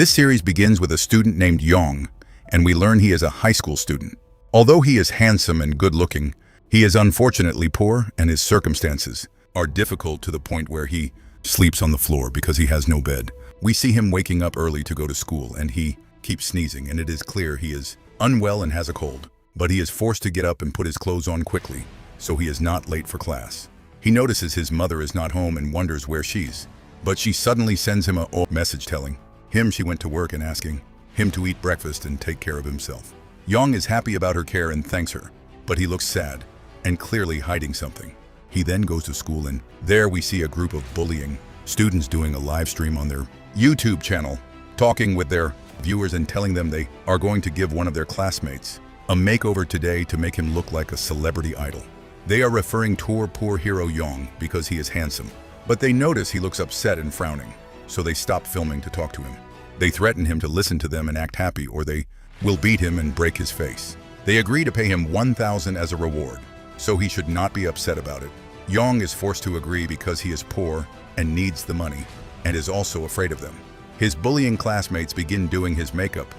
This series begins with a student named Yong, and we learn he is a high school student. Although he is handsome and good-looking, he is unfortunately poor, and his circumstances are difficult to the point where he sleeps on the floor because he has no bed. We see him waking up early to go to school, and he keeps sneezing, and it is clear he is unwell and has a cold. But he is forced to get up and put his clothes on quickly, so he is not late for class. He notices his mother is not home and wonders where she's. But she suddenly sends him a message telling him she went to work and asking him to eat breakfast and take care of himself. Yong is happy about her care and thanks her, but he looks sad and clearly hiding something. He then goes to school, and there we see a group of bullying students doing a live stream on their YouTube channel, talking with their viewers and telling them they are going to give one of their classmates a makeover today to make him look like a celebrity idol. They are referring to our poor hero Yong because he is handsome, but they notice he looks upset and frowning, so they stop filming to talk to him. They threaten him to listen to them and act happy, or they will beat him and break his face. They agree to pay him 1,000 as a reward, so he should not be upset about it. Yong is forced to agree because he is poor and needs the money, and is also afraid of them. His bullying classmates begin doing his makeup,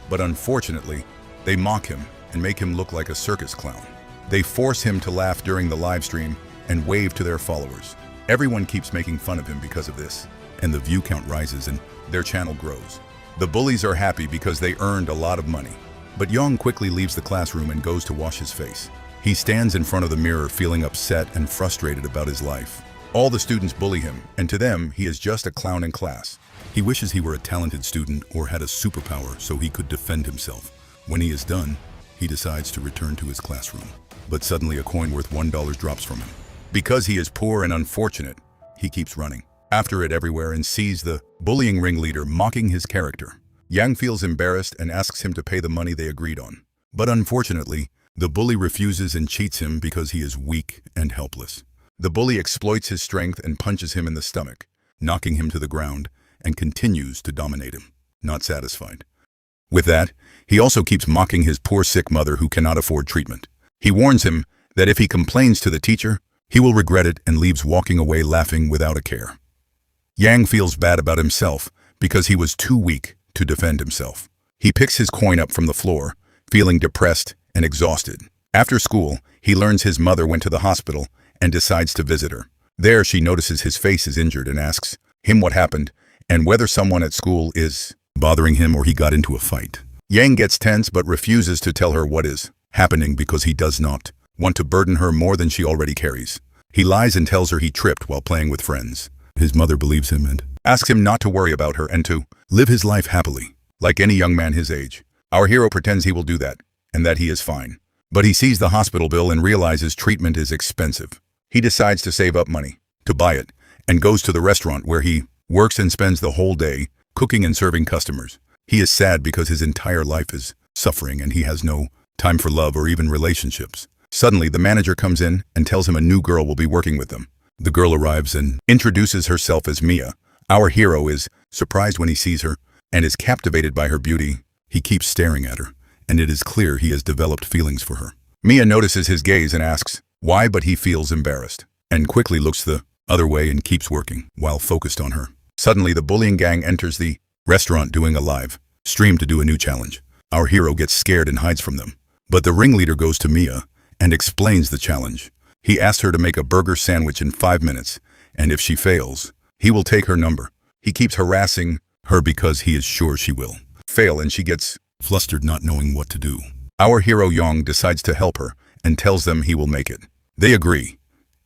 but unfortunately, they mock him and make him look like a circus clown. They force him to laugh during the live stream and wave to their followers. Everyone keeps making fun of him because of this, and the view count rises and their channel grows. The bullies are happy because they earned a lot of money. But Yong quickly leaves the classroom and goes to wash his face. He stands in front of the mirror feeling upset and frustrated about his life. All the students bully him, and to them, he is just a clown in class. He wishes he were a talented student or had a superpower so he could defend himself. When he is done, he decides to return to his classroom. But suddenly a coin worth $1 drops from him. Because he is poor and unfortunate, he keeps running after it everywhere and sees the bullying ringleader mocking his character. Yang feels embarrassed and asks him to pay the money they agreed on. But unfortunately, the bully refuses and cheats him because he is weak and helpless. The bully exploits his strength and punches him in the stomach, knocking him to the ground, and continues to dominate him, not satisfied. With that, he also keeps mocking his poor sick mother who cannot afford treatment. He warns him that if he complains to the teacher, he will regret it and leaves walking away laughing without a care. Yang feels bad about himself because he was too weak to defend himself. He picks his coin up from the floor, feeling depressed and exhausted. After school, he learns his mother went to the hospital and decides to visit her. There, she notices his face is injured and asks him what happened and whether someone at school is bothering him or he got into a fight. Yang gets tense but refuses to tell her what is happening because he does not want to burden her more than she already carries. He lies and tells her he tripped while playing with friends. His mother believes him and asks him not to worry about her and to live his life happily, like any young man his age. Our hero pretends he will do that, and that he is fine. But he sees the hospital bill and realizes treatment is expensive. He decides to save up money to buy it, and goes to the restaurant where he works and spends the whole day cooking and serving customers. He is sad because his entire life is suffering and he has no time for love or even relationships. Suddenly, the manager comes in and tells him a new girl will be working with them. The girl arrives and introduces herself as Mia. Our hero is surprised when he sees her and is captivated by her beauty. He keeps staring at her, and it is clear he has developed feelings for her. Mia notices his gaze and asks why, but he feels embarrassed and quickly looks the other way and keeps working while focused on her. Suddenly, the bullying gang enters the restaurant doing a live stream to do a new challenge. Our hero gets scared and hides from them, but the ringleader goes to Mia and explains the challenge. He asks her to make a burger sandwich in 5 minutes, and if she fails, he will take her number. He keeps harassing her because he is sure she will fail, and she gets flustered not knowing what to do. Our hero Yong decides to help her and tells them he will make it. They agree,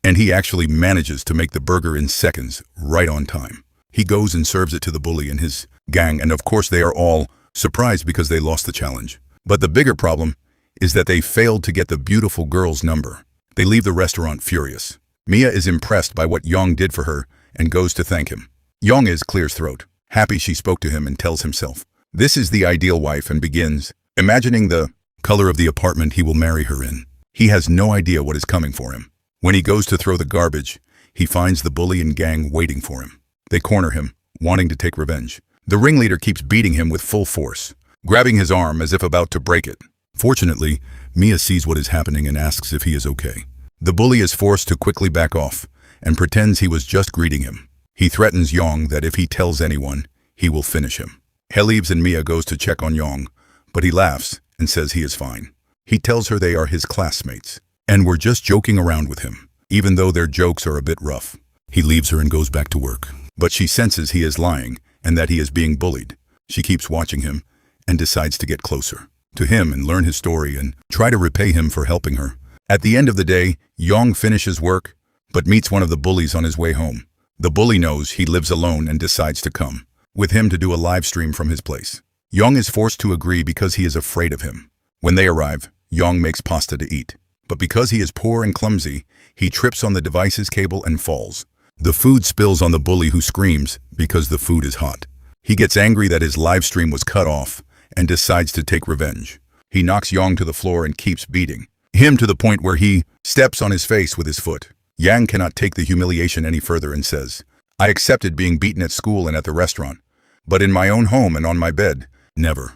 and he actually manages to make the burger in seconds, right on time. He goes and serves it to the bully and his gang, and of course they are all surprised because they lost the challenge. But the bigger problem is that they failed to get the beautiful girl's number. They leave the restaurant furious. Mia is impressed by what Yong did for her and goes to thank him. Yong clears throat, happy she spoke to him, and tells himself this is the ideal wife and begins imagining the color of the apartment he will marry her in. He has no idea what is coming for him. When he goes to throw the garbage, he finds the bully and gang waiting for him. They corner him, wanting to take revenge. The ringleader keeps beating him with full force, grabbing his arm as if about to break it. Fortunately, Mia sees what is happening and asks if he is okay. The bully is forced to quickly back off and pretends he was just greeting him. He threatens Yong that if he tells anyone, he will finish him. He leaves and Mia goes to check on Yong, but he laughs and says he is fine. He tells her they are his classmates, and were just joking around with him, even though their jokes are a bit rough. He leaves her and goes back to work, but she senses he is lying and that he is being bullied. She keeps watching him and decides to get closer to him and learn his story and try to repay him for helping her. At the end of the day, Yong finishes work, but meets one of the bullies on his way home. The bully knows he lives alone and decides to come with him to do a live stream from his place. Yong is forced to agree because he is afraid of him. When they arrive, Yong makes pasta to eat, but because he is poor and clumsy, he trips on the device's cable and falls. The food spills on the bully, who screams because the food is hot. He gets angry that his live stream was cut off and decides to take revenge. He knocks Yong to the floor and keeps beating him to the point where he steps on his face with his foot. Yang cannot take the humiliation any further and says, "I accepted being beaten at school and at the restaurant, but in my own home and on my bed, never."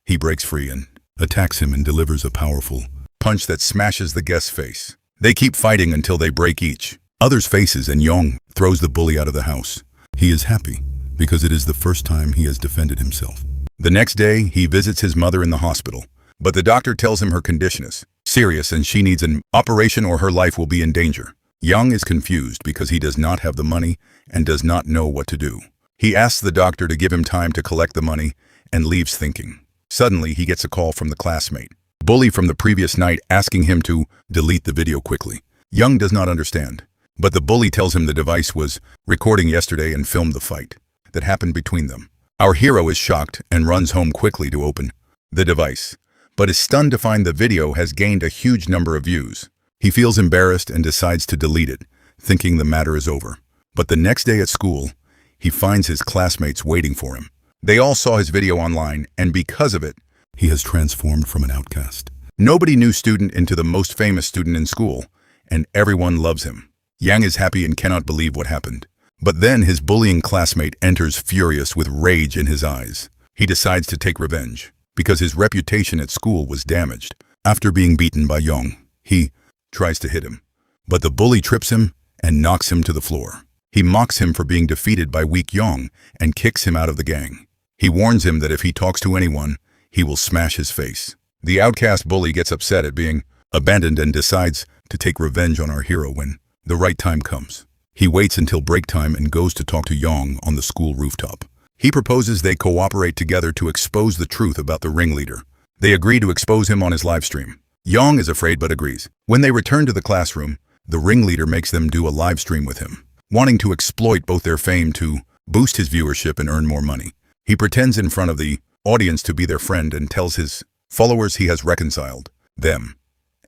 He breaks free and attacks him and delivers a powerful punch that smashes the guest's face. They keep fighting until they break each other's faces, and Yong throws the bully out of the house. He is happy because it is the first time he has defended himself. The next day, he visits his mother in the hospital, but the doctor tells him her condition is serious and she needs an operation or her life will be in danger. Yong is confused because he does not have the money and does not know what to do. He asks the doctor to give him time to collect the money and leaves thinking. Suddenly, he gets a call from the classmate bully from the previous night asking him to delete the video quickly. Yong does not understand, but the bully tells him the device was recording yesterday and filmed the fight that happened between them. Our hero is shocked and runs home quickly to open the device, but is stunned to find the video has gained a huge number of views. He feels embarrassed and decides to delete it, thinking the matter is over. But the next day at school, he finds his classmates waiting for him. They all saw his video online, and because of it, he has transformed from an outcast, nobody knew student into the most famous student in school, and everyone loves him. Yang is happy and cannot believe what happened. But then his bullying classmate enters furious with rage in his eyes. He decides to take revenge, because his reputation at school was damaged. After being beaten by Yong, he tries to hit him, but the bully trips him and knocks him to the floor. He mocks him for being defeated by weak Yong and kicks him out of the gang. He warns him that if he talks to anyone, he will smash his face. The outcast bully gets upset at being abandoned and decides to take revenge on our hero when the right time comes. He waits until break time and goes to talk to Yong on the school rooftop. He proposes they cooperate together to expose the truth about the ringleader. They agree to expose him on his live stream. Yong is afraid but agrees. When they return to the classroom, the ringleader makes them do a live stream with him, wanting to exploit both their fame to boost his viewership and earn more money. He pretends in front of the audience to be their friend and tells his followers he has reconciled them,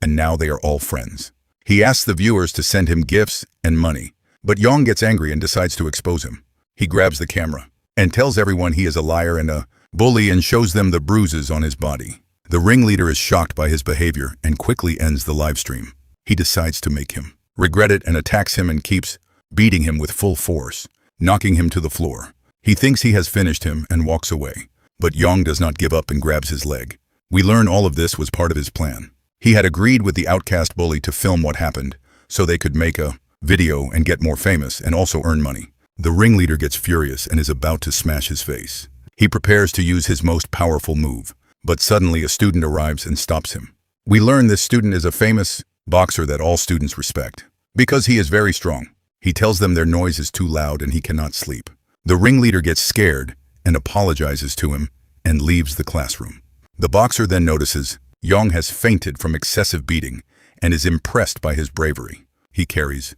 and now they are all friends. He asks the viewers to send him gifts and money, but Yong gets angry and decides to expose him. He grabs the camera and tells everyone he is a liar and a bully and shows them the bruises on his body. The ringleader is shocked by his behavior and quickly ends the live stream. He decides to make him regret it and attacks him and keeps beating him with full force, knocking him to the floor. He thinks he has finished him and walks away, but Yong does not give up and grabs his leg. We learn all of this was part of his plan. He had agreed with the outcast bully to film what happened so they could make a video and get more famous and also earn money. The ringleader gets furious and is about to smash his face. He prepares to use his most powerful move, but suddenly a student arrives and stops him. We learn this student is a famous boxer that all students respect because he is very strong. He tells them their noise is too loud and he cannot sleep. The ringleader gets scared and apologizes to him and leaves the classroom. The boxer then notices Yong has fainted from excessive beating and is impressed by his bravery. He carries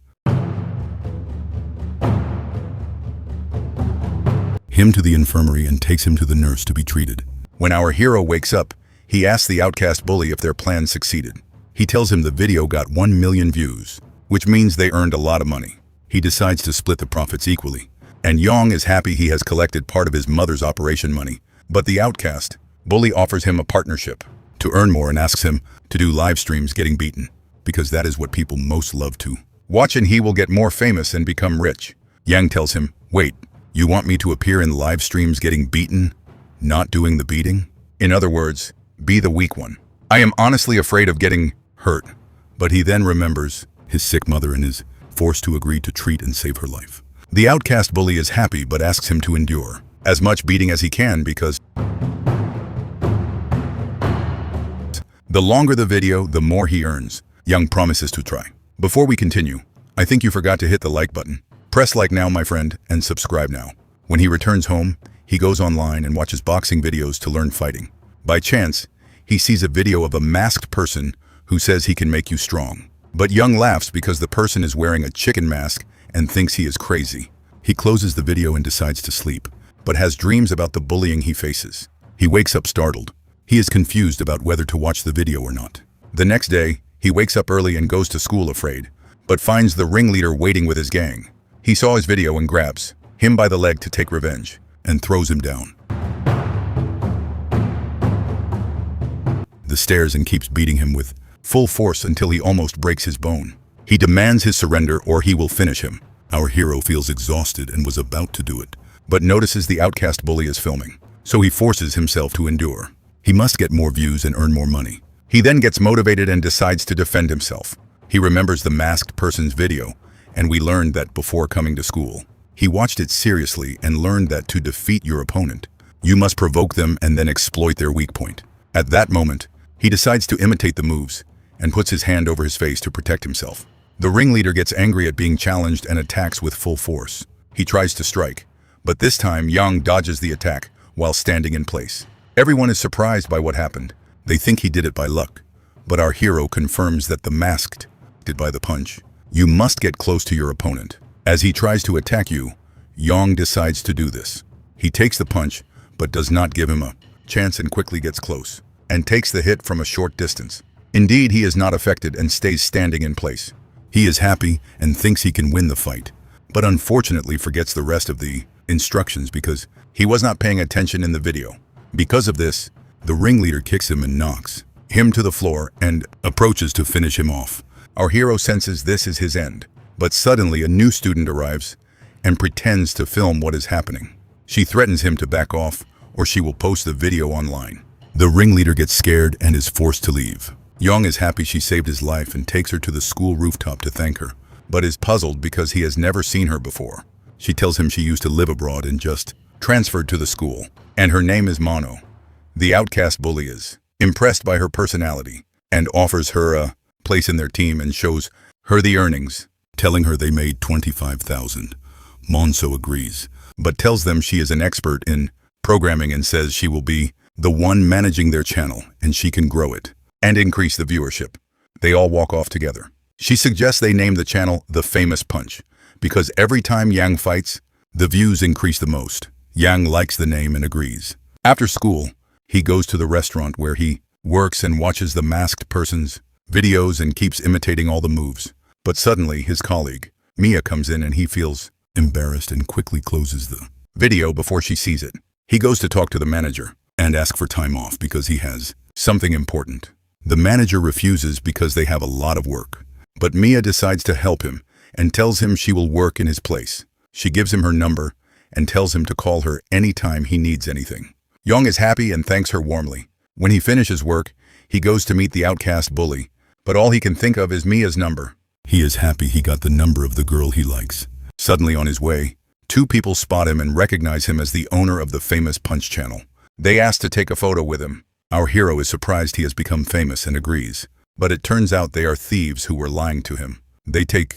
him to the infirmary and takes him to the nurse to be treated. When our hero wakes up, he asks the outcast bully if their plan succeeded. He tells him the video got 1 million views, which means they earned a lot of money. He decides to split the profits equally, and Yong is happy he has collected part of his mother's operation money. But the outcast bully offers him a partnership to earn more and asks him to do live streams getting beaten, because that is what people most love to watch, and he will get more famous and become rich. Yang tells him, "Wait, you want me to appear in live streams getting beaten, not doing the beating? In other words, be the weak one. I am honestly afraid of getting hurt." But he then remembers his sick mother and is forced to agree to treat and save her life. The outcast bully is happy but asks him to endure. as much beating as he can because the longer the video, the more he earns. Young promises to try. Before we continue, I think you forgot to hit the like button. Press like now, my friend, and subscribe now. When he returns home, he goes online and watches boxing videos to learn fighting. By chance, he sees a video of a masked person who says he can make you strong. But Young laughs because the person is wearing a chicken mask and thinks he is crazy. He closes the video and decides to sleep, but has dreams about the bullying he faces. He wakes up startled. He is confused about whether to watch the video or not. The next day, he wakes up early and goes to school afraid, but finds the ringleader waiting with his gang. He saw his video and grabs him by the leg to take revenge, and throws him down the stairs and keeps beating him with full force until he almost breaks his bone. He demands his surrender or he will finish him. Our hero feels exhausted and was about to do it, but notices the outcast bully is filming, so he forces himself to endure. He must get more views and earn more money. He then gets motivated and decides to defend himself. He remembers the masked person's video, and we learned that before coming to school. He watched it seriously and learned that to defeat your opponent, you must provoke them and then exploit their weak point. At that moment, he decides to imitate the moves and puts his hand over his face to protect himself. The ringleader gets angry at being challenged and attacks with full force. He tries to strike, but this time Young dodges the attack while standing in place. Everyone is surprised by what happened. They think he did it by luck, but our hero confirms that the masked did by the punch. You must get close to your opponent. As he tries to attack you, Young decides to do this. He takes the punch, but does not give him a chance and quickly gets close, and takes the hit from a short distance. Indeed, he is not affected and stays standing in place. He is happy and thinks he can win the fight, but unfortunately forgets the rest of the instructions because he was not paying attention in the video. Because of this, the ringleader kicks him and knocks him to the floor and approaches to finish him off. Our hero senses this is his end, but suddenly a new student arrives and pretends to film what is happening. She threatens him to back off or she will post the video online. The ringleader gets scared and is forced to leave. Young is happy she saved his life and takes her to the school rooftop to thank her, but is puzzled because he has never seen her before. She tells him she used to live abroad and just transferred to the school, and her name is Mono. The outcast bully is impressed by her personality and offers her a place in their team and shows her the earnings, telling her they made 25,000. Monso agrees, but tells them she is an expert in programming and says she will be the one managing their channel and she can grow it and increase the viewership. They all walk off together. She suggests they name the channel The Famous Punch because every time Yang fights, the views increase the most. Yang likes the name and agrees. After school, he goes to the restaurant where he works and watches the masked person's videos and keeps imitating all the moves. But suddenly, his colleague, Mia, comes in and he feels embarrassed and quickly closes the video before she sees it. He goes to talk to the manager and ask for time off because he has something important. The manager refuses because they have a lot of work. But Mia decides to help him and tells him she will work in his place. She gives him her number and tells him to call her anytime he needs anything. Young is happy and thanks her warmly. When he finishes work, he goes to meet the outcast bully, but all he can think of is Mia's number. He is happy he got the number of the girl he likes. Suddenly on his way, two people spot him and recognize him as the owner of the Famous Punch channel. They ask to take a photo with him. Our hero is surprised he has become famous and agrees, but it turns out they are thieves who were lying to him. They take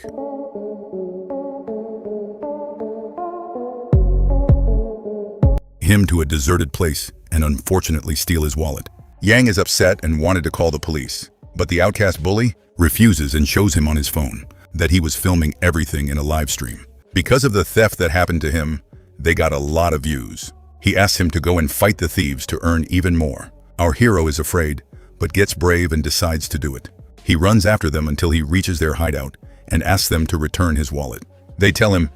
him to a deserted place and unfortunately steal his wallet. Yang is upset and wanted to call the police, but the outcast bully refuses and shows him on his phone that he was filming everything in a live stream. Because of the theft that happened to him, they got a lot of views. He asks him to go and fight the thieves to earn even more. Our hero is afraid, but gets brave and decides to do it. He runs after them until he reaches their hideout and asks them to return his wallet. They tell him,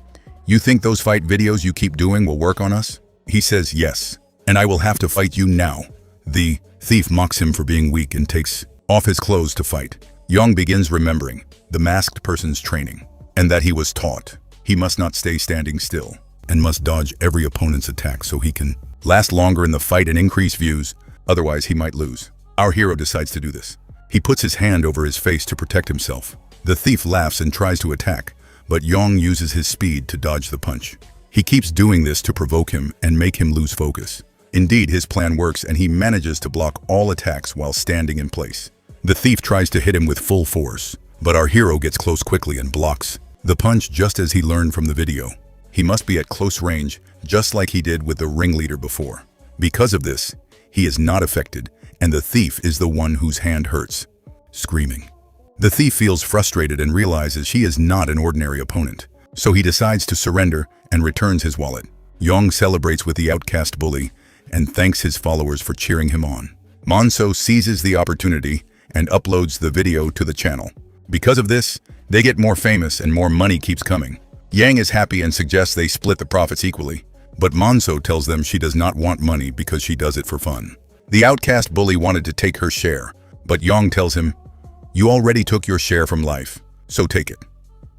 "You think those fight videos you keep doing will work on us?" He says yes, and I will have to fight you now. The thief mocks him for being weak and takes off his clothes to fight. Young begins remembering the masked person's training and that he was taught he must not stay standing still and must dodge every opponent's attack so he can last longer in the fight and increase views, otherwise he might lose. Our hero decides to do this. He puts his hand over his face to protect himself. The thief laughs and tries to attack, but Young uses his speed to dodge the punch. He keeps doing this to provoke him and make him lose focus. Indeed, his plan works and he manages to block all attacks while standing in place. The thief tries to hit him with full force, but our hero gets close quickly and blocks the punch just as he learned from the video. He must be at close range, just like he did with the ringleader before. Because of this, he is not affected, and the thief is the one whose hand hurts, screaming. The thief feels frustrated and realizes he is not an ordinary opponent, so he decides to surrender and returns his wallet. Yong celebrates with the outcast bully and thanks his followers for cheering him on. Monso seizes the opportunity and uploads the video to the channel. Because of this, they get more famous and more money keeps coming. Yang is happy and suggests they split the profits equally, but Monso tells them she does not want money because she does it for fun. The outcast bully wanted to take her share, but Yang tells him, "You already took your share from life, so take it,"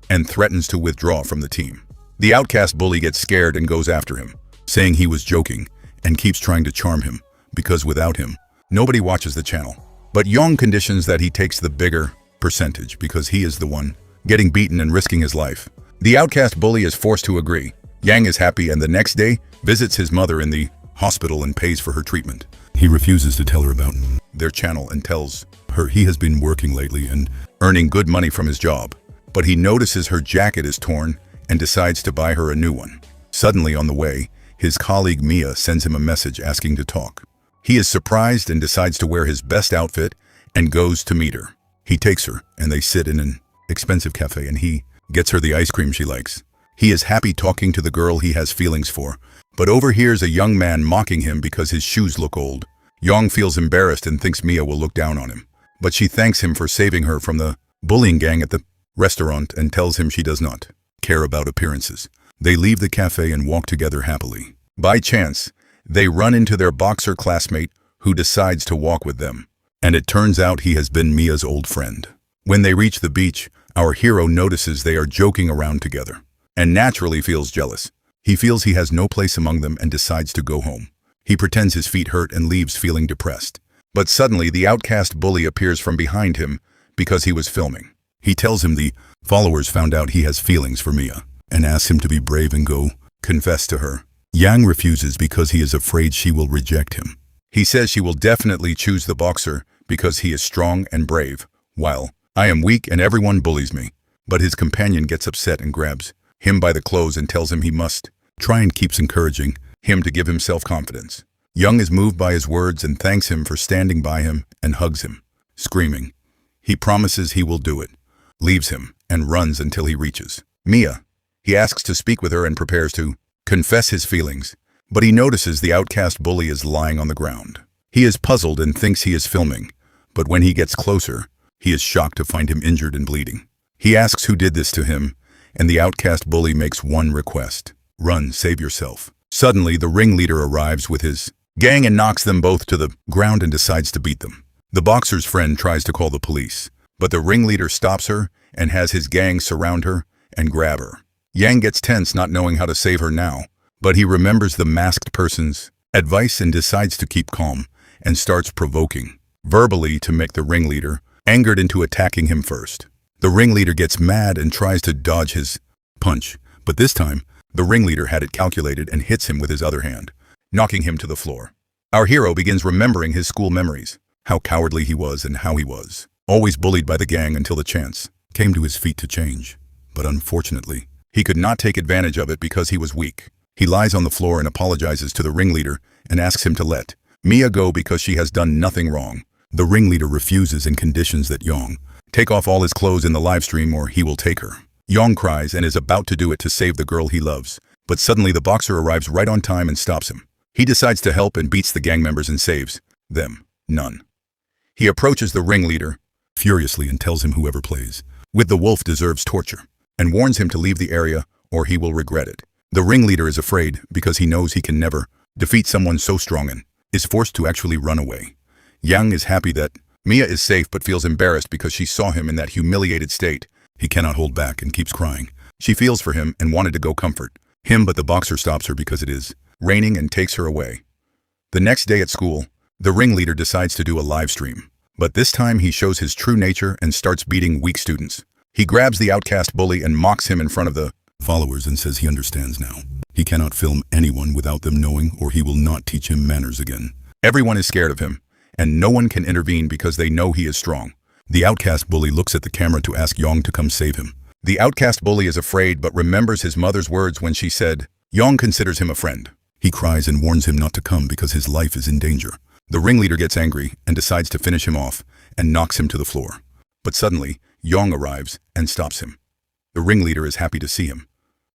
and threatens to withdraw from the team. The outcast bully gets scared and goes after him, saying he was joking and keeps trying to charm him, because without him, nobody watches the channel. But Yang conditions that he takes the bigger percentage because he is the one getting beaten and risking his life. The outcast bully is forced to agree. Yang is happy and the next day visits his mother in the hospital and pays for her treatment. He refuses to tell her about their channel and tells her he has been working lately and earning good money from his job. But he notices her jacket is torn and decides to buy her a new one. Suddenly on the way, his colleague Mia sends him a message asking to talk. He is surprised and decides to wear his best outfit and goes to meet her. He takes her and they sit in an expensive cafe and he gets her the ice cream she likes. He is happy talking to the girl he has feelings for, but overhears a young man mocking him because his shoes look old. Yang feels embarrassed and thinks Mia will look down on him, but she thanks him for saving her from the bullying gang at the restaurant and tells him she does not care about appearances. They leave the cafe and walk together happily. By chance, they run into their boxer classmate who decides to walk with them, and it turns out he has been Mia's old friend. When they reach the beach, our hero notices they are joking around together, and naturally feels jealous. He feels he has no place among them and decides to go home. He pretends his feet hurt and leaves feeling depressed. But suddenly the outcast bully appears from behind him because he was filming. He tells him the followers found out he has feelings for Mia and asks him to be brave and go confess to her. Yang refuses because he is afraid she will reject him. He says she will definitely choose the boxer because he is strong and brave, while I am weak and everyone bullies me. But his companion gets upset and grabs him by the clothes and tells him he must try and keeps encouraging him to give him self-confidence. Young is moved by his words and thanks him for standing by him and hugs him, screaming. He promises he will do it, leaves him, and runs until he reaches Mia. He asks to speak with her and prepares to confess his feelings, but he notices the outcast bully is lying on the ground. He is puzzled and thinks he is filming, but when he gets closer, he is shocked to find him injured and bleeding. He asks who did this to him, and the outcast bully makes one request. Run, save yourself. Suddenly, the ringleader arrives with his gang and knocks them both to the ground and decides to beat them. The boxer's friend tries to call the police, but the ringleader stops her and has his gang surround her and grab her. Yang gets tense not knowing how to save her now, but he remembers the masked person's advice and decides to keep calm and starts provoking verbally to make the ringleader angered into attacking him first. The ringleader gets mad and tries to dodge his punch, but this time, the ringleader had it calculated and hits him with his other hand, knocking him to the floor. Our hero begins remembering his school memories, how cowardly he was and how he was always bullied by the gang until the chance came to his feet to change. But unfortunately, he could not take advantage of it because he was weak. He lies on the floor and apologizes to the ringleader and asks him to let Mia go because she has done nothing wrong. The ringleader refuses and conditions that Yang take off all his clothes in the live stream or he will take her. Yang cries and is about to do it to save the girl he loves, but suddenly the boxer arrives right on time and stops him. He decides to help and beats the gang members and saves them none. He approaches the ringleader furiously and tells him whoever plays with the wolf deserves torture, and warns him to leave the area or he will regret it. The ringleader is afraid because he knows he can never defeat someone so strong and is forced to actually run away. Yang is happy that Mia is safe but feels embarrassed because she saw him in that humiliated state. He cannot hold back and keeps crying. She feels for him and wanted to go comfort him, but the boxer stops her because it is raining and takes her away. The next day at school, the ringleader decides to do a live stream, but this time he shows his true nature and starts beating weak students. He grabs the outcast bully and mocks him in front of the followers and says he understands now. He cannot film anyone without them knowing, or he will not teach him manners again. Everyone is scared of him, and no one can intervene because they know he is strong. The outcast bully looks at the camera to ask Yong to come save him. The outcast bully is afraid but remembers his mother's words when she said, Yong considers him a friend. He cries and warns him not to come because his life is in danger. The ringleader gets angry and decides to finish him off and knocks him to the floor. But suddenly, Yong arrives and stops him. The ringleader is happy to see him,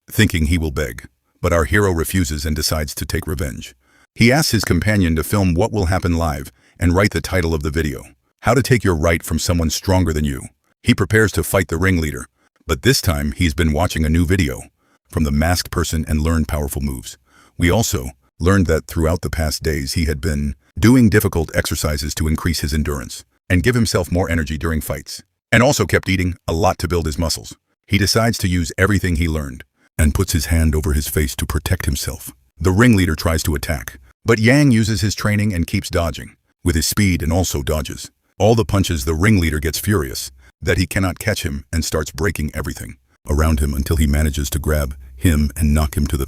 thinking he will beg. But our hero refuses and decides to take revenge. He asks his companion to film what will happen live and write the title of the video. How to take your right from someone stronger than you. He prepares to fight the ringleader, but this time he's been watching a new video from the masked person and learned powerful moves. We also learned that throughout the past days he had been doing difficult exercises to increase his endurance and give himself more energy during fights, and also kept eating a lot to build his muscles. He decides to use everything he learned and puts his hand over his face to protect himself. The ringleader tries to attack, but Yang uses his training and keeps dodging with his speed and also dodges all the punches. The ringleader gets furious that he cannot catch him and starts breaking everything around him until he manages to grab him and knock him to the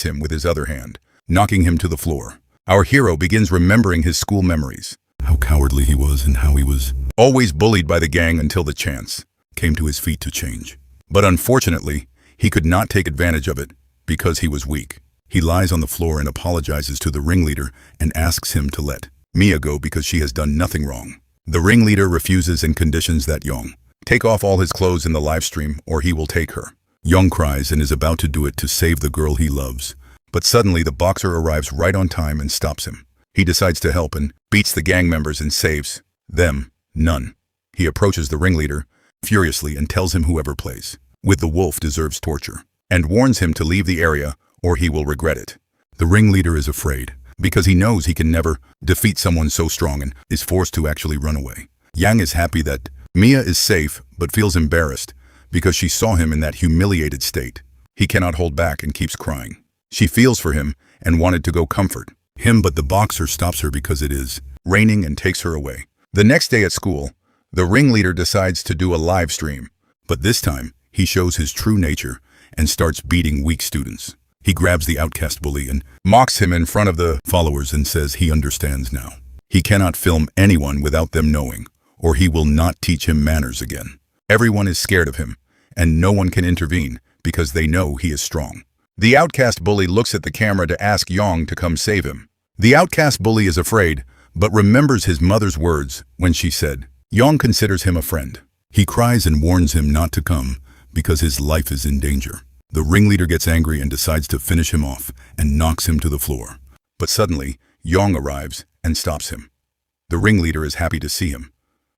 him with his other hand, knocking him to the floor. Our hero begins remembering his school memories, how cowardly he was and how he was always bullied by the gang until the chance came to his feet to change. But unfortunately, he could not take advantage of it because he was weak. He lies on the floor and apologizes to the ringleader and asks him to let Mia go because she has done nothing wrong. The ringleader refuses and conditions that Yong take off all his clothes in the live stream or he will take her. Yong cries and is about to do it to save the girl he loves. But suddenly the boxer arrives right on time and stops him. He decides to help and beats the gang members and saves them none. He approaches the ringleader furiously and tells him whoever plays with the wolf deserves torture, and warns him to leave the area or he will regret it. The ringleader is afraid because he knows he can never defeat someone so strong and is forced to actually run away. Yang is happy that Mia is safe but feels embarrassed because she saw him in that humiliated state. He cannot hold back and keeps crying. She feels for him and wanted to go comfort him, but the boxer stops her because it is raining and takes her away. The next day at school, the ringleader decides to do a live stream, but this time he shows his true nature and starts beating weak students. He grabs the outcast bully and mocks him in front of the followers and says he understands now. He cannot film anyone without them knowing, or he will not teach him manners again. Everyone is scared of him, and no one can intervene because they know he is strong. The outcast bully looks at the camera to ask Yong to come save him. The outcast bully is afraid, but remembers his mother's words when she said, Yong considers him a friend. He cries and warns him not to come because his life is in danger. The ringleader gets angry and decides to finish him off and knocks him to the floor. But suddenly, Yong arrives and stops him. The ringleader is happy to see him,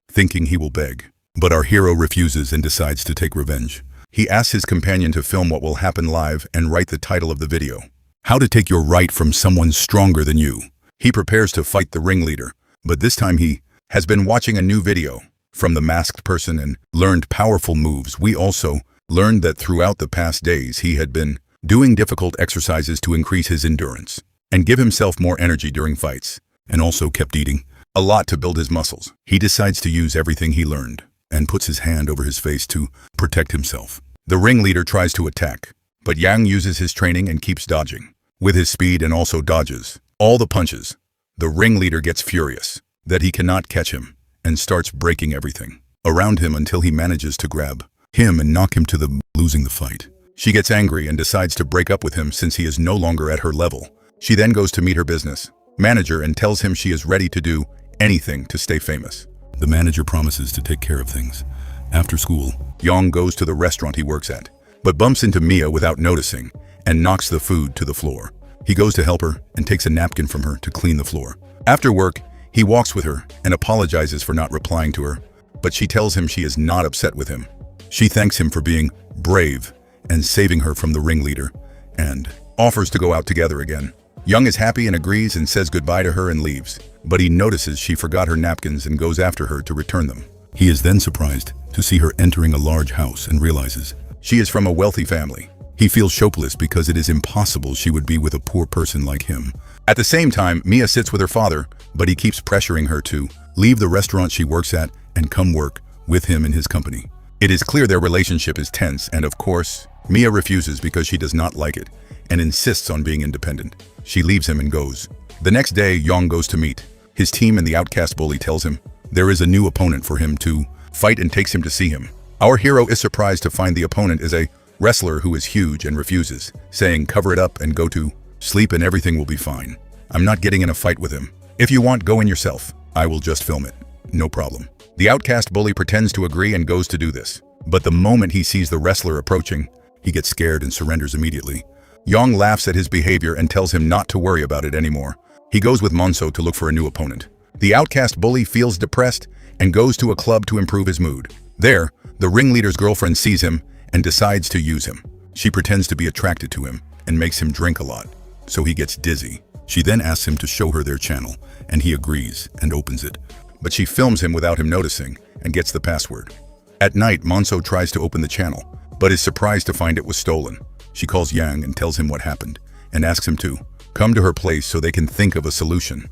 thinking he will beg. But our hero refuses and decides to take revenge. He asks his companion to film what will happen live and write the title of the video. How to take your right from someone stronger than you. He prepares to fight the ringleader, but this time he has been watching a new video from the masked person and learned powerful moves. We also learned that throughout the past days he had been doing difficult exercises to increase his endurance and give himself more energy during fights, and also kept eating a lot to build his muscles. He decides to use everything he learned and puts his hand over his face to protect himself. The ringleader tries to attack, but Yang uses his training and keeps dodging with his speed and also dodges all the punches. The ringleader gets furious that he cannot catch him and starts breaking everything around him until he manages to grab him and knock him to the losing the fight. She gets angry and decides to break up with him since he is no longer at her level. She then goes to meet her business manager and tells him she is ready to do anything to stay famous. The manager promises to take care of things. After school, Yong goes to the restaurant he works at, but bumps into Mia without noticing and knocks the food to the floor. He goes to help her and takes a napkin from her to clean the floor. After work, he walks with her and apologizes for not replying to her, but she tells him she is not upset with him. She thanks him for being brave and saving her from the ringleader and offers to go out together again. Young is happy and agrees and says goodbye to her and leaves, but he notices she forgot her napkins and goes after her to return them. He is then surprised to see her entering a large house and realizes she is from a wealthy family. He feels hopeless because it is impossible she would be with a poor person like him. At the same time, Mia sits with her father, but he keeps pressuring her to leave the restaurant she works at and come work with him in his company. It is clear their relationship is tense, and of course, Mia refuses because she does not like it and insists on being independent. She leaves him and goes. The next day, Yong goes to meet his team and the outcast bully tells him there is a new opponent for him to fight and takes him to see him. Our hero is surprised to find the opponent is a wrestler who is huge and refuses, saying cover it up and go to sleep and everything will be fine. I'm not getting in a fight with him. If you want, go in yourself. I will just film it. No problem. The outcast bully pretends to agree and goes to do this. But the moment he sees the wrestler approaching, he gets scared and surrenders immediately. Yong laughs at his behavior and tells him not to worry about it anymore. He goes with Monso to look for a new opponent. The outcast bully feels depressed and goes to a club to improve his mood. There, the ringleader's girlfriend sees him and decides to use him. She pretends to be attracted to him and makes him drink a lot, so he gets dizzy. She then asks him to show her their channel, and he agrees and opens it. But she films him without him noticing and gets the password. At night, Monso tries to open the channel, but is surprised to find it was stolen. She calls Yang and tells him what happened, and asks him to come to her place so they can think of a solution.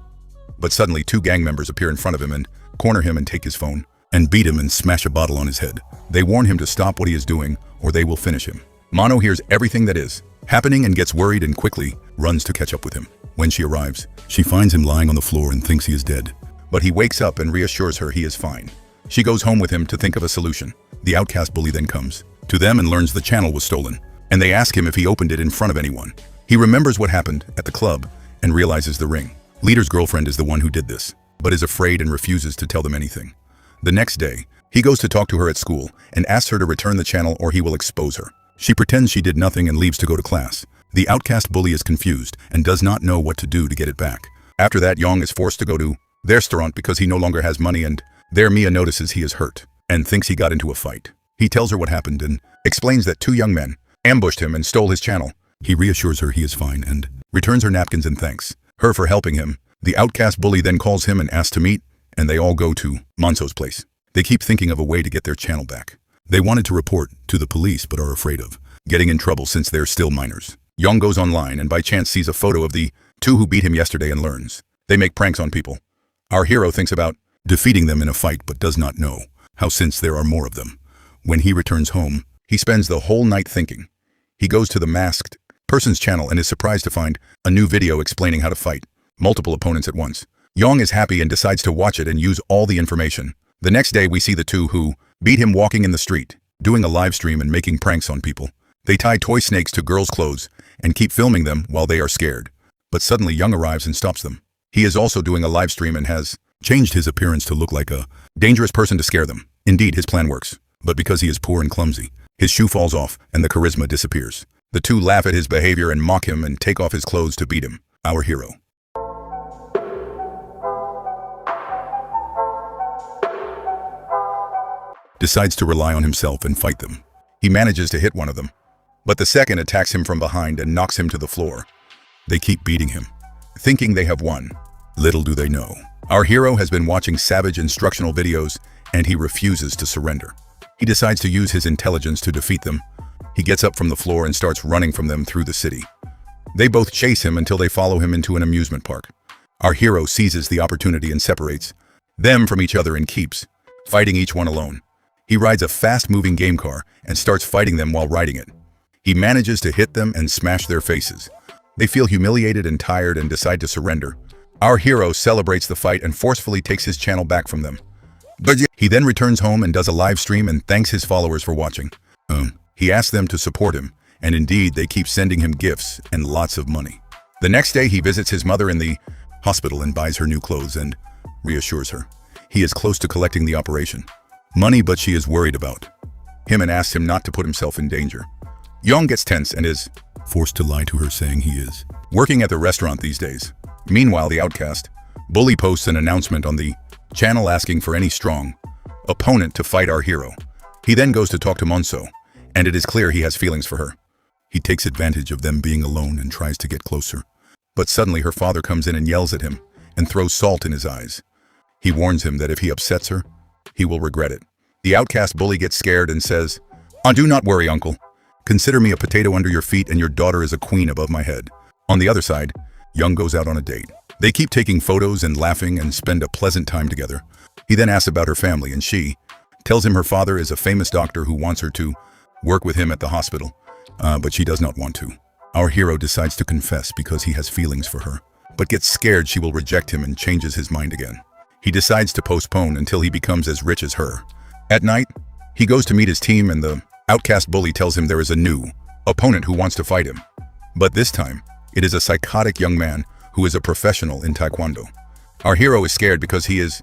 But suddenly, two gang members appear in front of him and corner him and take his phone, and beat him and smash a bottle on his head. They warn him to stop what he is doing, or they will finish him. Mono hears everything that is happening and gets worried and quickly runs to catch up with him. When she arrives, she finds him lying on the floor and thinks he is dead. But he wakes up and reassures her he is fine. She goes home with him to think of a solution. The outcast bully then comes to them and learns the channel was stolen, and they ask him if he opened it in front of anyone. He remembers what happened at the club and realizes the ring leader's girlfriend is the one who did this, but is afraid and refuses to tell them anything. The next day, he goes to talk to her at school and asks her to return the channel or he will expose her. She pretends she did nothing and leaves to go to class. The outcast bully is confused and does not know what to do to get it back. After that, Yong is forced to go to their restaurant because he no longer has money, and there Mia notices he is hurt and thinks he got into a fight. He tells her what happened and explains that two young men ambushed him and stole his channel. He reassures her he is fine and returns her napkins and thanks her for helping him. The outcast bully then calls him and asks to meet, and they all go to Monso's place. They keep thinking of a way to get their channel back. They wanted to report to the police but are afraid of getting in trouble since they're still minors. Yong goes online and by chance sees a photo of the two who beat him yesterday and learns they make pranks on people. Our hero thinks about defeating them in a fight but does not know how since there are more of them. When he returns home, he spends the whole night thinking. He goes to the masked person's channel and is surprised to find a new video explaining how to fight multiple opponents at once. Yong is happy and decides to watch it and use all the information. The next day we see the two who beat him walking in the street, doing a live stream and making pranks on people. They tie toy snakes to girls' clothes and keep filming them while they are scared. But suddenly Young arrives and stops them. He is also doing a live stream and has changed his appearance to look like a dangerous person to scare them. Indeed, his plan works, but because he is poor and clumsy, his shoe falls off and the charisma disappears. The two laugh at his behavior and mock him and take off his clothes to beat him. Our hero decides to rely on himself and fight them. He manages to hit one of them, but the second attacks him from behind and knocks him to the floor. They keep beating him, thinking they have won. Little do they know, our hero has been watching savage instructional videos and he refuses to surrender. He decides to use his intelligence to defeat them. He gets up from the floor and starts running from them through the city. They both chase him until they follow him into an amusement park. Our hero seizes the opportunity and separates them from each other and keeps fighting each one alone. He rides a fast-moving game car and starts fighting them while riding it. He manages to hit them and smash their faces. They feel humiliated and tired and decide to surrender. Our hero celebrates the fight and forcefully takes his channel back from them. But he then returns home and does a live stream and thanks his followers for watching. He asks them to support him, and indeed they keep sending him gifts and lots of money. The next day he visits his mother in the hospital and buys her new clothes and reassures her he is close to collecting the operation money, but she is worried about him and asks him not to put himself in danger. Yong gets tense and is forced to lie to her, saying he is working at the restaurant these days. Meanwhile, the outcast bully posts an announcement on the channel asking for any strong opponent to fight our hero. He then goes to talk to Monso, and it is clear he has feelings for her. He takes advantage of them being alone and tries to get closer. But suddenly her father comes in and yells at him and throws salt in his eyes. He warns him that if he upsets her, he will regret it. The outcast bully gets scared and says, "Do not worry, uncle. Consider me a potato under your feet and your daughter is a queen above my head." On the other side, Young goes out on a date. They keep taking photos and laughing and spend a pleasant time together. He then asks about her family and she tells him her father is a famous doctor who wants her to work with him at the hospital. but she does not want to. Our hero decides to confess because he has feelings for her, but gets scared she will reject him and changes his mind again. He decides to postpone until he becomes as rich as her. At night, he goes to meet his team and the outcast bully tells him there is a new opponent who wants to fight him. But this time, it is a psychotic young man who is a professional in Taekwondo. Our hero is scared because he is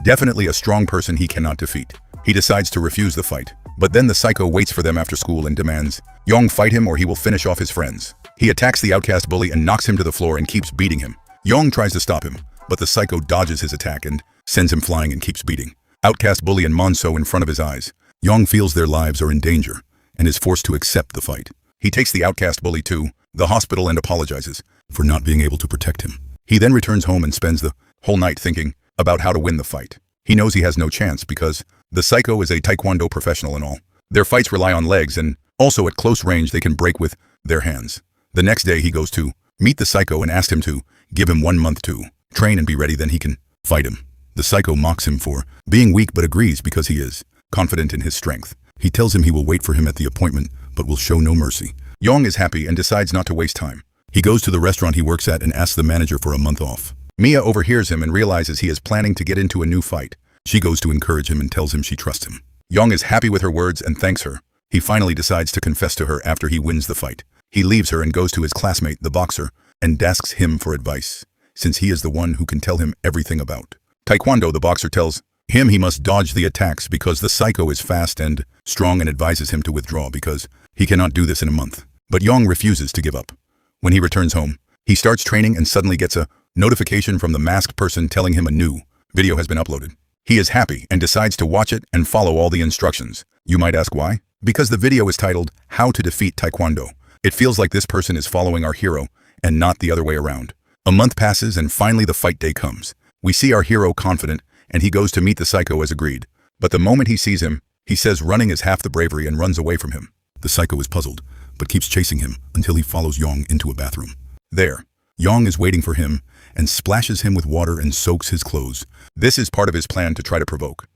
definitely a strong person he cannot defeat. He decides to refuse the fight, but then the psycho waits for them after school and demands Yong fight him or he will finish off his friends. He attacks the outcast bully and knocks him to the floor and keeps beating him. Yong tries to stop him, but the psycho dodges his attack and sends him flying and keeps beating. Outcast bully and Monso in front of his eyes. Yong feels their lives are in danger and is forced to accept the fight. He takes the outcast bully to the hospital and apologizes for not being able to protect him. He then returns home and spends the whole night thinking about how to win the fight. He knows he has no chance because the psycho is a Taekwondo professional and all. Their fights rely on legs and also at close range they can break with their hands. The next day he goes to meet the psycho and asks him to give him 1 month to train and be ready, then he can fight him. The psycho mocks him for being weak but agrees because he is confident in his strength. He tells him he will wait for him at the appointment but will show no mercy. Yong is happy and decides not to waste time. He goes to the restaurant he works at and asks the manager for a month off. Mia overhears him and realizes he is planning to get into a new fight. She goes to encourage him and tells him she trusts him. Yong is happy with her words and thanks her. He finally decides to confess to her after he wins the fight. He leaves her and goes to his classmate, the boxer, and asks him for advice, since he is the one who can tell him everything about Taekwondo. The boxer tells him he must dodge the attacks because the psycho is fast and strong and advises him to withdraw because he cannot do this in a month. But Yong refuses to give up. When he returns home, he starts training and suddenly gets a notification from the masked person telling him a new video has been uploaded. He is happy and decides to watch it and follow all the instructions. You might ask why? Because the video is titled, How to Defeat Taekwondo. It feels like this person is following our hero and not the other way around. A month passes and finally the fight day comes. We see our hero confident and he goes to meet the psycho as agreed. But the moment he sees him, he says running is half the bravery and runs away from him. The psycho is puzzled, but keeps chasing him until he follows Yong into a bathroom. There, Yong is waiting for him and splashes him with water and soaks his clothes. This is part of his plan to try to provoke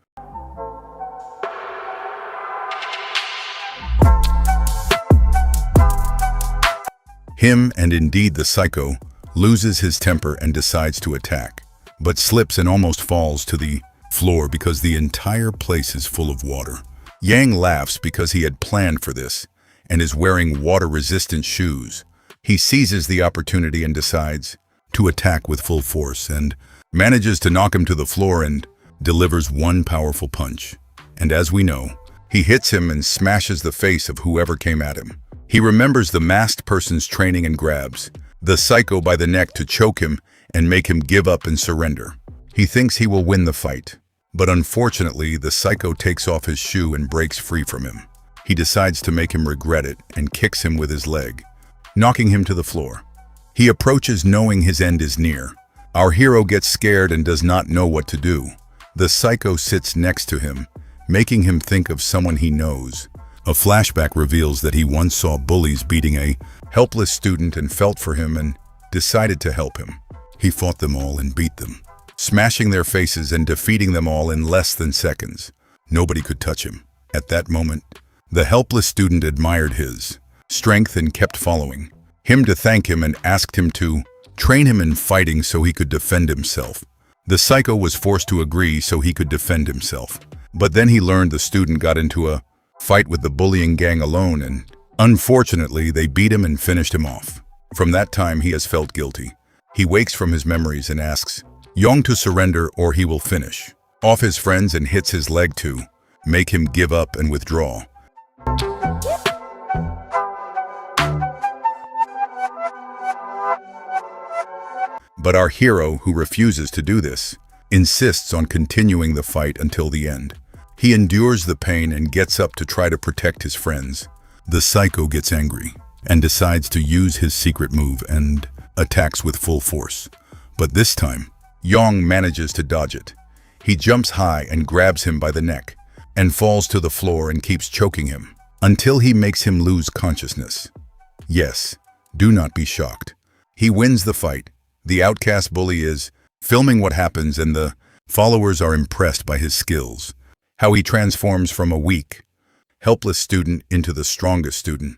him, and indeed the psycho loses his temper and decides to attack, but slips and almost falls to the floor because the entire place is full of water. Yang laughs because he had planned for this and is wearing water-resistant shoes. He seizes the opportunity and decides to attack with full force and manages to knock him to the floor and delivers one powerful punch. And as we know, he hits him and smashes the face of whoever came at him. He remembers the masked person's training and grabs the psycho by the neck to choke him and make him give up and surrender. He thinks he will win the fight, but unfortunately the psycho takes off his shoe and breaks free from him. He decides to make him regret it and kicks him with his leg, knocking him to the floor. He approaches knowing his end is near. Our hero gets scared and does not know what to do. The psycho sits next to him, making him think of someone he knows. A flashback reveals that he once saw bullies beating a helpless student and felt for him and decided to help him. He fought them all and beat them, smashing their faces and defeating them all in less than seconds. Nobody could touch him. At that moment, the helpless student admired his strength and kept following him to thank him and asked him to train him in fighting so he could defend himself. The psycho was forced to agree so he could defend himself. But then he learned the student got into a fight with the bullying gang alone and, unfortunately, they beat him and finished him off. From that time, he has felt guilty. He wakes from his memories and asks Yong to surrender or he will finish off his friends and hits his leg to make him give up and withdraw. But our hero, who refuses to do this, insists on continuing the fight until the end. He endures the pain and gets up to try to protect his friends. The psycho gets angry and decides to use his secret move and attacks with full force. But this time, Yong manages to dodge it. He jumps high and grabs him by the neck and falls to the floor and keeps choking him until he makes him lose consciousness. Yes, do not be shocked. He wins the fight. The outcast bully is filming what happens and the followers are impressed by his skills. How he transforms from a weak, helpless student into the strongest student.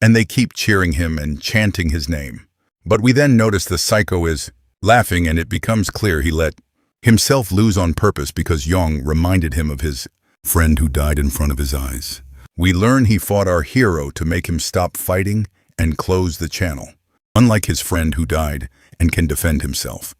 and they keep cheering him and chanting his name. But we then notice the psycho is laughing, and it becomes clear he let himself lose on purpose because Yong reminded him of his friend who died in front of his eyes. We learn he fought our hero to make him stop fighting and close the channel, unlike his friend who died and can defend himself.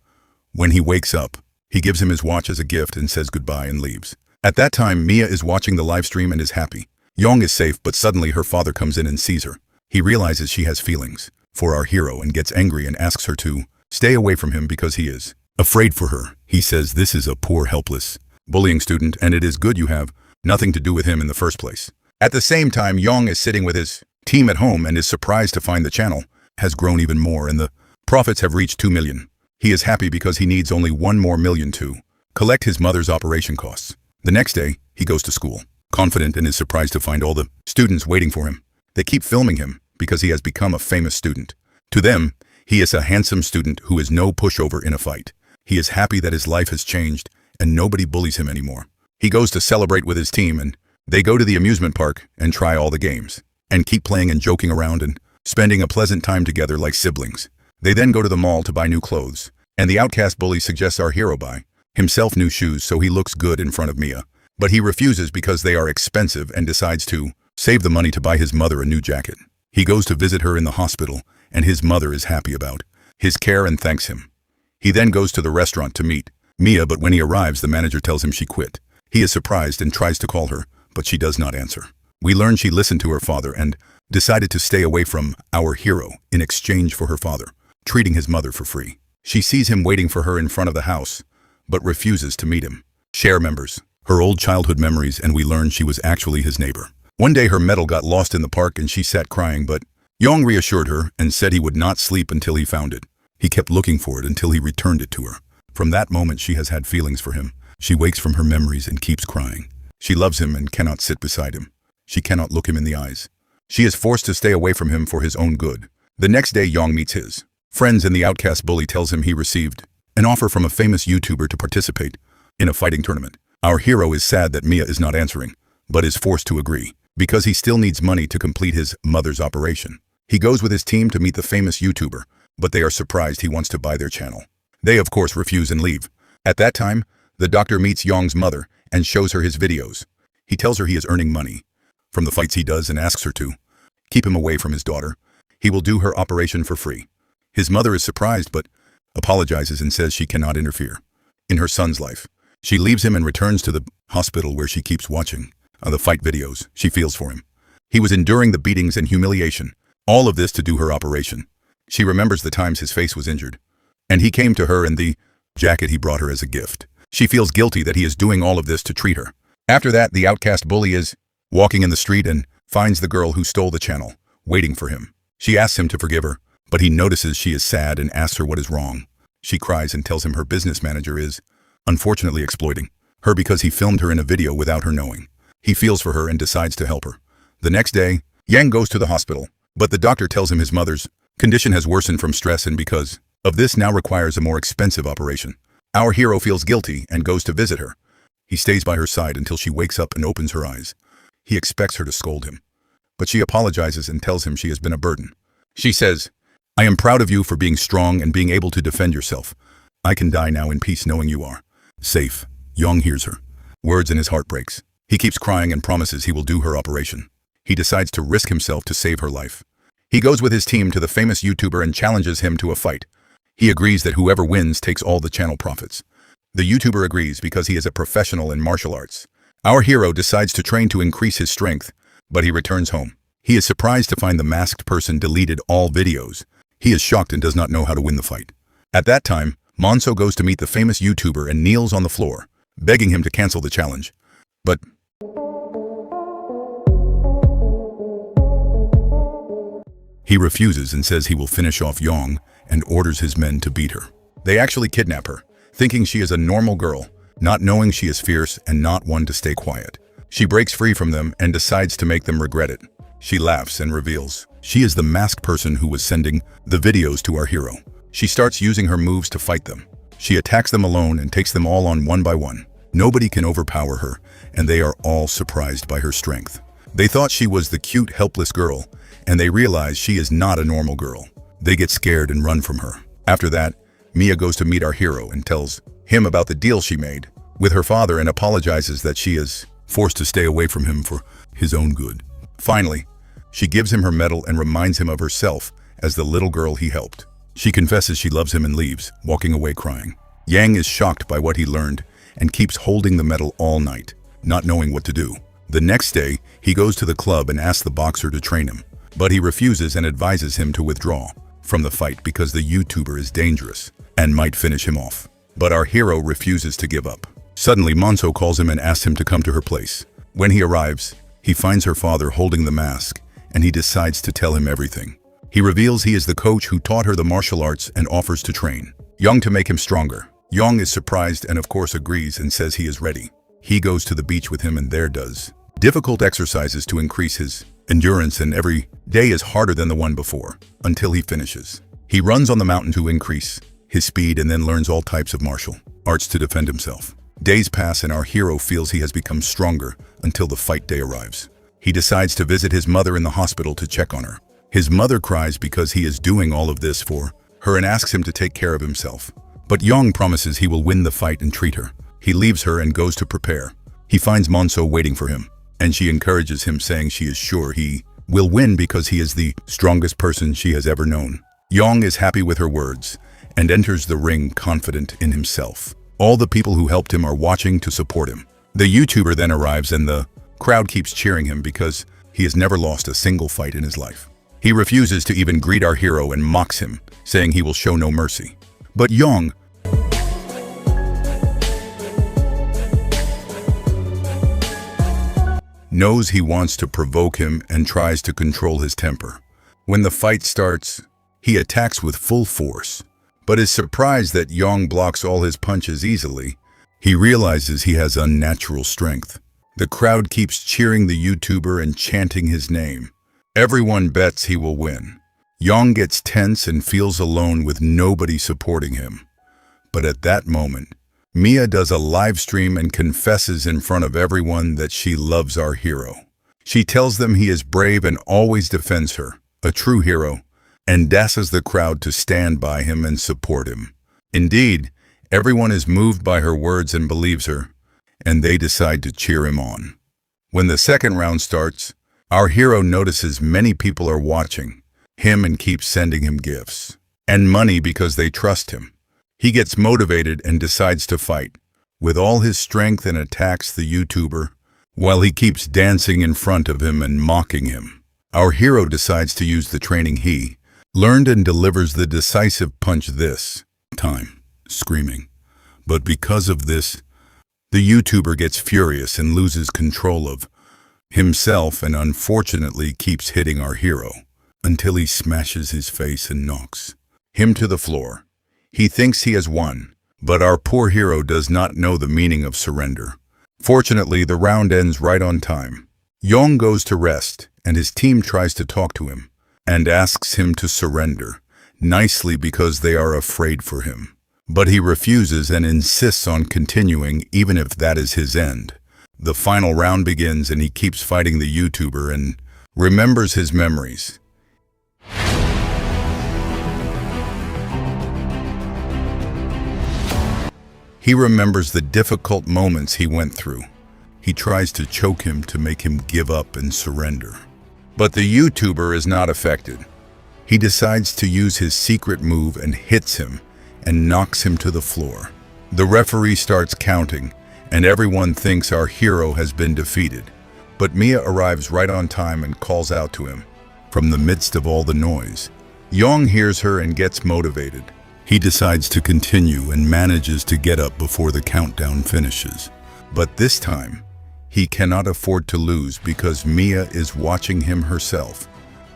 When he wakes up, he gives him his watch as a gift and says goodbye and leaves. At that time, Mia is watching the live stream and is happy. Yong is safe, but suddenly her father comes in and sees her. He realizes she has feelings for our hero and gets angry and asks her to stay away from him because he is afraid for her. He says this is a poor, helpless, bullying student, and it is good you have nothing to do with him in the first place. At the same time, Yong is sitting with his team at home and is surprised to find the channel has grown even more and the profits have reached 2 million. He is happy because he needs only 1 more million to collect his mother's operation costs. The next day, he goes to school, confident, and is surprised to find all the students waiting for him. They keep filming him because he has become a famous student. To them, he is a handsome student who is no pushover in a fight. He is happy that his life has changed and nobody bullies him anymore. He goes to celebrate with his team and they go to the amusement park and try all the games and keep playing and joking around and spending a pleasant time together like siblings. They then go to the mall to buy new clothes, and the outcast bully suggests our hero buy himself new shoes so he looks good in front of Mia. But he refuses because they are expensive and decides to save the money to buy his mother a new jacket. He goes to visit her in the hospital, and his mother is happy about his care and thanks him. He then goes to the restaurant to meet Mia, but when he arrives, the manager tells him she quit. He is surprised and tries to call her, but she does not answer. We learn she listened to her father and decided to stay away from our hero in exchange for her father treating his mother for free. She sees him waiting for her in front of the house, but refuses to meet him. Share members her old childhood memories, and we learn she was actually his neighbor. One day her medal got lost in the park and she sat crying, but Yong reassured her and said he would not sleep until he found it. He kept looking for it until he returned it to her. From that moment she has had feelings for him. She wakes from her memories and keeps crying. She loves him and cannot sit beside him. She cannot look him in the eyes. She is forced to stay away from him for his own good. The next day Yong meets his friends and the outcast bully tells him he received an offer from a famous YouTuber to participate in a fighting tournament. Our hero is sad that Mia is not answering, but is forced to agree because he still needs money to complete his mother's operation. He goes with his team to meet the famous YouTuber, but they are surprised he wants to buy their channel. They of course refuse and leave. At that time, the doctor meets Yong's mother and shows her his videos. He tells her he is earning money from the fights he does and asks her to keep him away from his daughter. He will do her operation for free. His mother is surprised but apologizes and says she cannot interfere in her son's life. She leaves him and returns to the hospital where she keeps watching the fight videos. She feels for him. He was enduring the beatings and humiliation, all of this to do her operation. She remembers the times his face was injured, and he came to her in the jacket he brought her as a gift. She feels guilty that he is doing all of this to treat her. After that, the outcast bully is walking in the street and finds the girl who stole the channel, waiting for him. She asks him to forgive her, but he notices she is sad and asks her what is wrong. She cries and tells him her business manager is, unfortunately, exploiting her because he filmed her in a video without her knowing. He feels for her and decides to help her. The next day, Yang goes to the hospital, but the doctor tells him his mother's condition has worsened from stress and because of this now requires a more expensive operation. Our hero feels guilty and goes to visit her. He stays by her side until she wakes up and opens her eyes. He expects her to scold him, but she apologizes and tells him she has been a burden. She says, "I am proud of you for being strong and being able to defend yourself. I can die now in peace knowing you are safe." Yong hears her words and his heart breaks. He keeps crying and promises he will do her operation. He decides to risk himself to save her life. He goes with his team to the famous YouTuber and challenges him to a fight. He agrees that whoever wins takes all the channel profits. The YouTuber agrees because he is a professional in martial arts. Our hero decides to train to increase his strength, but he returns home. He is surprised to find the masked person deleted all videos. He is shocked and does not know how to win the fight. At that time, Monso goes to meet the famous YouTuber and kneels on the floor, begging him to cancel the challenge. But he refuses and says he will finish off Yong and orders his men to beat her. They actually kidnap her, thinking she is a normal girl, not knowing she is fierce and not one to stay quiet. She breaks free from them and decides to make them regret it. She laughs and reveals she is the masked person who was sending the videos to our hero. She starts using her moves to fight them. She attacks them alone and takes them all on one by one. Nobody can overpower her, and they are all surprised by her strength. They thought she was the cute, helpless girl, and they realize she is not a normal girl. They get scared and run from her. After that, Mia goes to meet our hero and tells him about the deal she made with her father and apologizes that she is forced to stay away from him for his own good. Finally, she gives him her medal and reminds him of herself as the little girl he helped. She confesses she loves him and leaves, walking away crying. Yang is shocked by what he learned and keeps holding the medal all night, not knowing what to do. The next day, he goes to the club and asks the boxer to train him, but he refuses and advises him to withdraw from the fight because the YouTuber is dangerous and might finish him off. But our hero refuses to give up. Suddenly, Monso calls him and asks him to come to her place. When he arrives, he finds her father holding the mask, and he decides to tell him everything. He reveals he is the coach who taught her the martial arts and offers to train Yang to make him stronger. Yang is surprised and of course agrees and says he is ready. He goes to the beach with him and there does difficult exercises to increase his endurance, and every day is harder than the one before, until he finishes. He runs on the mountain to increase his speed and then learns all types of martial arts to defend himself. Days pass and our hero feels he has become stronger until the fight day arrives. He decides to visit his mother in the hospital to check on her. His mother cries because he is doing all of this for her and asks him to take care of himself. But Yang promises he will win the fight and treat her. He leaves her and goes to prepare. He finds Monso waiting for him, and she encourages him, saying she is sure he will win because he is the strongest person she has ever known. Yang is happy with her words and enters the ring confident in himself. All the people who helped him are watching to support him. The YouTuber then arrives and the crowd keeps cheering him because he has never lost a single fight in his life. He refuses to even greet our hero and mocks him, saying he will show no mercy. But Yang knows he wants to provoke him and tries to control his temper. When the fight starts, he attacks with full force, but is surprised that Yang blocks all his punches easily. He realizes he has unnatural strength. The crowd keeps cheering the YouTuber and chanting his name. Everyone bets he will win. Yang gets tense and feels alone with nobody supporting him. But at that moment, Mia does a live stream and confesses in front of everyone that she loves our hero. She tells them he is brave and always defends her, a true hero, and asks the crowd to stand by him and support him. Indeed, everyone is moved by her words and believes her, and they decide to cheer him on. When the second round starts, our hero notices many people are watching him and keeps sending him gifts and money because they trust him. He gets motivated and decides to fight with all his strength and attacks the YouTuber while he keeps dancing in front of him and mocking him. Our hero decides to use the training he learned and delivers the decisive punch this time, screaming. But because of this, the YouTuber gets furious and loses control of himself and unfortunately keeps hitting our hero until he smashes his face and knocks him to the floor. He thinks he has won, but our poor hero does not know the meaning of surrender. Fortunately, the round ends right on time. Yang goes to rest, and his team tries to talk to him and asks him to surrender, nicely because they are afraid for him. But he refuses and insists on continuing even if that is his end. The final round begins and he keeps fighting the YouTuber and remembers his memories. He remembers the difficult moments he went through. He tries to choke him to make him give up and surrender. But the YouTuber is not affected. He decides to use his secret move and hits him and knocks him to the floor. The referee starts counting, and everyone thinks our hero has been defeated. But Mia arrives right on time and calls out to him from the midst of all the noise. Yang hears her and gets motivated. He decides to continue and manages to get up before the countdown finishes. But this time, he cannot afford to lose because Mia is watching him herself.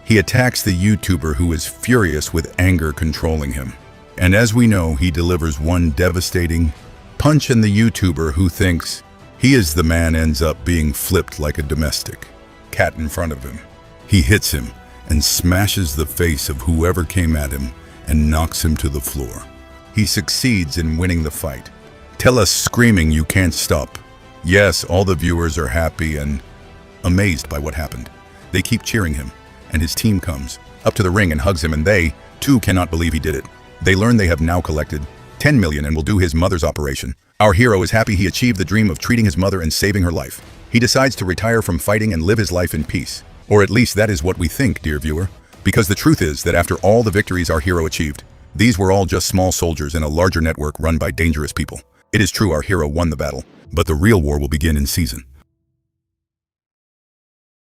He attacks the YouTuber who is furious with anger controlling him. And as we know, he delivers one devastating punch, and the YouTuber who thinks he is the man ends up being flipped like a domestic cat in front of him. He hits him and smashes the face of whoever came at him and knocks him to the floor. He succeeds in winning the fight. Tell us screaming, "You can't stop." Yes, all the viewers are happy and amazed by what happened. They keep cheering him and his team comes up to the ring and hugs him, and they, too, cannot believe he did it. They learn they have now collected 10 million and will do his mother's operation. Our hero is happy he achieved the dream of treating his mother and saving her life. He decides to retire from fighting and live his life in peace. Or at least that is what we think, dear viewer. Because the truth is that after all the victories our hero achieved, these were all just small soldiers in a larger network run by dangerous people. It is true our hero won the battle, but the real war will begin in season